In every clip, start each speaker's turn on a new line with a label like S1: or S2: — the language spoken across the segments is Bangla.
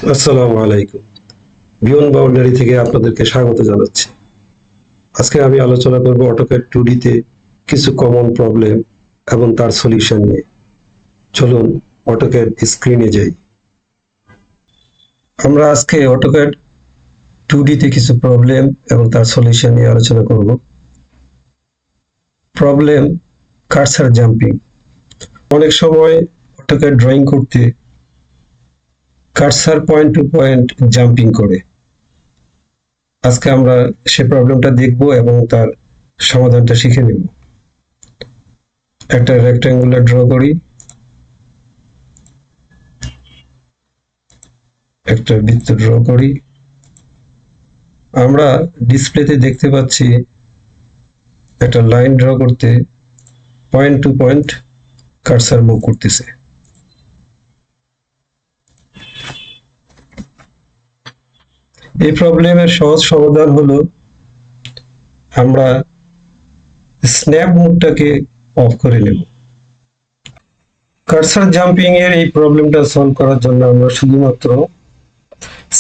S1: আসসালামু আলাইকুম। বিয়ন্ড বাউন্ডারি থেকে আপনাদেরকে স্বাগত জানাচ্ছি। আজকে আমি আলোচনা করব অটোক্যাড 2D তে কিছু কমন প্রবলেম এবং তার সলিউশন নিয়ে। চলুন অটোক্যাড স্ক্রিনে যাই। আমরা আজকে অটোক্যাড 2D তে কিছু প্রবলেম এবং তার সলিউশন নিয়ে আলোচনা করব। Problem cursor jumping. অনেক সময় অটোক্যাড ড্রয়িং করতে cursor point to point jumping করে। আজকে আমরা সে প্রবলেমটা দেখব এবং তার সমাধানটা শিখে নেব। একটা রেক্ট্যাঙ্গুলার ড্র করি, একটা বৃত্ত ড্র করি। আমরা ডিসপ্লেতে দেখতে পাচ্ছি একটা লাইন ড্র করতে point to point cursor move করতেছে। এই প্রবলেমের সহজ সমাধান হলো আমরা স্ন্যাপ মোডটাকে অফ করে নেব। কার্সার জাম্পিং এর এই প্রবলেমটা সলভ করার জন্য আমরা শুধুমাত্র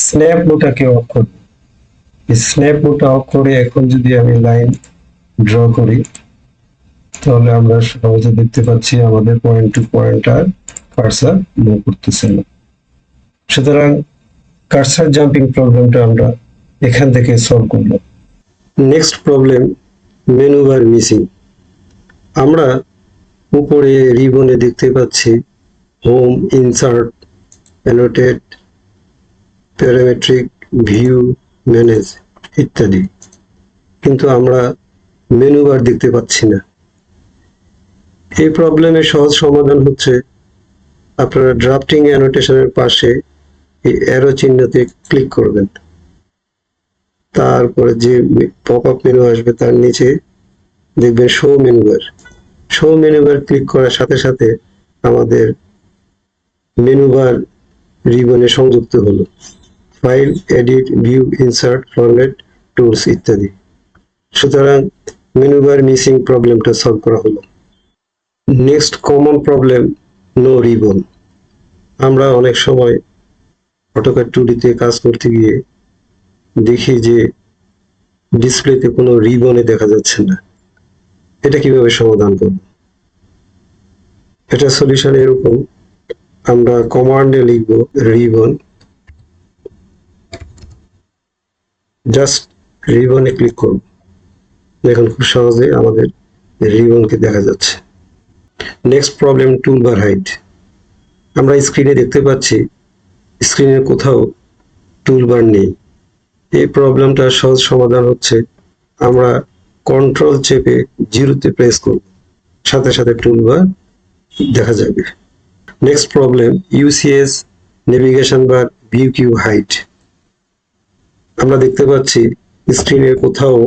S1: স্ন্যাপ মোডটাকে অফ করব। স্ন্যাপ মোডটা অফ করে এখন যদি আমি লাইন ড্র করি তাহলে আমরা সহজে দেখতে পাচ্ছি আমাদের point to point R cursor move করতেছে না। সুতরাং কার্সার জাম্পিং প্রবলেমটা আমরা এখান থেকে সলভ করলাম। Next problem menu bar missing. আমরা উপরে রিবনে দেখতে পাচ্ছি home, insert, annotate, parametric, view, manage ইত্যাদি, কিন্তু আমরা মেনু বার দেখতে পাচ্ছি না। এই প্রবলেমের সহজ সমাধান হচ্ছে আপনারা ড্রাফটিং অ্যানোটেশনের পাশে এই অ্যারো চিহ্নতে ক্লিক করবেন। তারপরে যে পপ আপ মেনু আসবে তার নিচে দেখবেন show menu bar. Show menu bar click করার সাথে সাথে আমাদের মেনু বার রিবনে সংযুক্ত হলো। File, edit, view, insert, format, tools ইত্যাদি। সুতরাং মেনু বার মিসিং প্রবলেমটা সলভ করা হলো। Next common problem no ribbon. আমরা অনেক সময় অটোক্যাড 2D তে কাজ করতে গিয়ে দেখি যে ডিসপ্লেতে কোনো রিবনে দেখা যাচ্ছে না। এটা কিভাবে সমাধান করব? এটা সলিউশন এরকম, আমরা কমান্ডে লিখব রিবন, জাস্ট রিবনে ক্লিক করব। দেখুন খুব সহজে আমাদের রিবনকে দেখা যাচ্ছে। Next problem toolbar height. আমরা স্ক্রিনে দেখতে পাচ্ছি স্ক্রিনের কোথাও টুলবার নেই। এই প্রবলেমটার সহজ সমাধান হচ্ছে আমরা কন্ট্রোল চেপে জিরোতে প্রেস করব, সাথে সাথে টুলবার দেখা যাবে। Next problem UCS navigation bar view cube height. আমরা দেখতে পাচ্ছি স্ক্রিনের কোথাও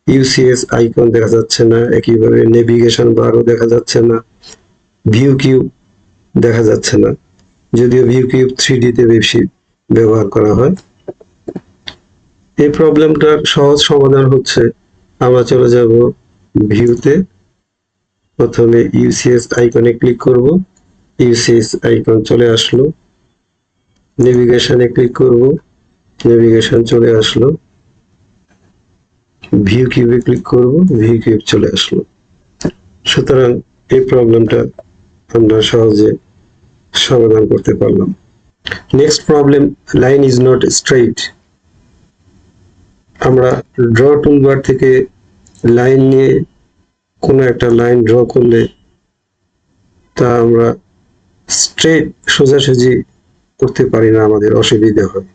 S1: ইউসিএস আইকন দেখা যাচ্ছে না, একইভাবে নেভিগেশন বারও দেখা যাচ্ছে না, ভিউ কিউ দেখা যাচ্ছে না, যদিও ভিউ কিউব 3D তে বেশি ব্যবহার করা হয়। এই প্রবলেমটার সহজ সমাধান হচ্ছে আমরা চলে যাব ভিউতে, প্রথমে ইউসিএস আইকনে ক্লিক করব, ইউসিএস আইকন চলে আসলো। নেভিগেশনে ক্লিক করব, নেভিগেশন চলে আসলো। ভিউ কিউবে ক্লিক করব, ভিউ কিউব চলে আসলো। সুতরাং এই প্রবলেমটা আমরা সহজে সমাধান করতে পারলাম। Next problem line is not straight. আমরা ড্র টুলবার থেকে লাইন নিয়ে কোনো একটা লাইন ড্র করলে তা আমরা স্ট্রেট সোজাসুজি করতে পারি না, আমাদের অসুবিধা হয়।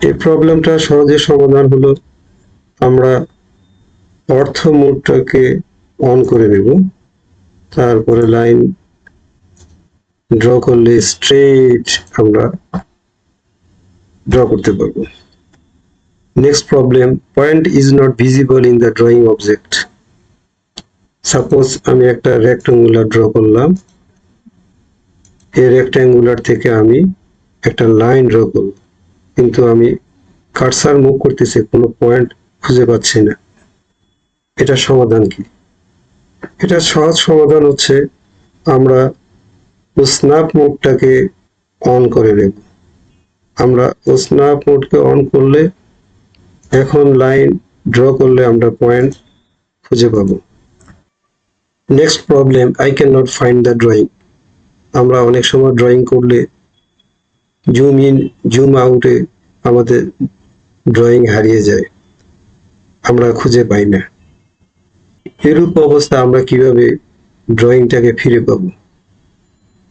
S1: এই প্রবলেমটা সহজে সমাধান হলো আমরা অর্থ মোডটাকে অন করে নেব, তারপরে লাইন ড্র করলে স্ট্রেট আমরা ড্র করতে পারবো। Next problem point is not visible in the drawing object. Suppose আমি একটা রেক্ট্যাঙ্গুলার ড্র করলাম, এই রেক্ট্যাঙ্গুলার থেকে আমি একটা লাইন ড্র করব, কিন্তু আমি কার্সার মুভ করতেছি, কোনো পয়েন্ট খুঁজে পাচ্ছি না। এটা সমাধান কি? এটা সহজ সমাধান হচ্ছে আমরা স্ন্যাপ মোডটাকে অন করে নেব। আমরা স্ন্যাপ মোডকে অন করলে এখন লাইন ড্র করলে আমরা পয়েন্ট খুঁজে পাবো। Next problem, I can not find the drawing. আমরা অনেক সময় ড্রয়িং করলে জুম ইন জুম আউটে আমাদের ড্রয়িং হারিয়ে যায়, আমরা খুঁজে পাই না। এরূপ অবস্থা আমরা কিভাবে ড্রয়িংটাকে ফিরে পাবো?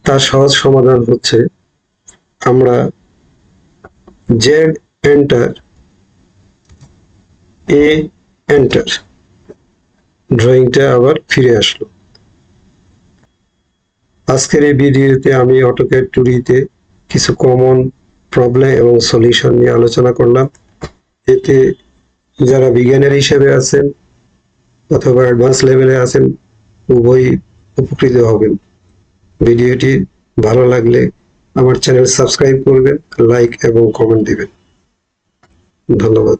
S1: তার সহজ সমাধান হচ্ছে আমরা জেড এন্টার এ এন্টার, ড্রয়িংটা আবার ফিরে আসলো। আজকের এই ভিডিওতে আমি অটোক্যাড 2D-তে কিছু কমন প্রবলেম এবং সলিউশন নিয়ে আলোচনা করলাম। এতে যারা বিজ্ঞানের হিসেবে আছেন অথবা অ্যাডভান্স লেভেলে আছেন উভয়ই উপকৃত হবেন। ভিডিওটি ভালো লাগলে আমার চ্যানেল সাবস্ক্রাইব করবেন, লাইক এবং কমেন্ট দিবেন। ধন্যবাদ।